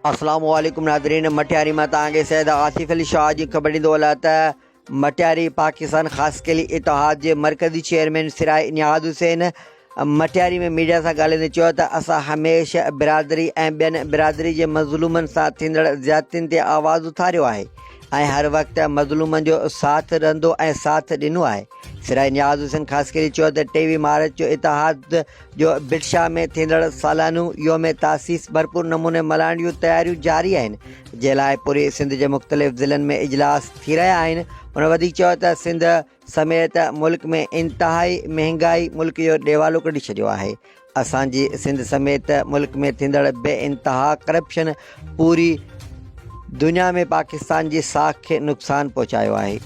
अस्सलामुअलैकुम नाज़रीन, मटियारी में तव्हांखे सैयद आसिफ अली शाह जी ख़बर ॾींदो हलां त मटियारी पाकिस्तान ख़ासकली इतिहाद जे मरकज़ी चेयरमैन सिराज नियाज़ हुसैन मटियारी में मीडिया सां ॻाल्हाईंदे चयो त असां हमेशह बिरादरी ऐं ॿियनि बिरादरी जे मज़लूमनि सां थींदड़ ज़्यादतियुनि ते आवाज़ु उथारियो आहे ऐं हर वक़्तु मज़लूमनि जो साथ रहंदो ऐं साथ ॾिनो आहे। सिराज नियाज़ हुसैन ख़ासि करे चयो त 23 मार्च जो इतिहाद जो बिटशाह में थींदड़ सालानो योम तासीस भरपूर नमूने मल्हाइण जूं तयारियूं जारी आहिनि, जंहिं लाइ पूरे सिंध जे मुख़्तलिफ़ ज़िलनि में इजलास थी रहिया आहिनि। हुन वधीक चयो त सिंध समेत मुल्क में इंतिहाई महांगाई मुल्क जो ॾेवालो कढी छॾियो आहे। असांजी सिंध समेत मुल्क में थींदड़ बेइंतिहा करप्शन पूरी दुनिया में पाकिस्तान जी साख खे नुक़सानु पहुचायो आहे।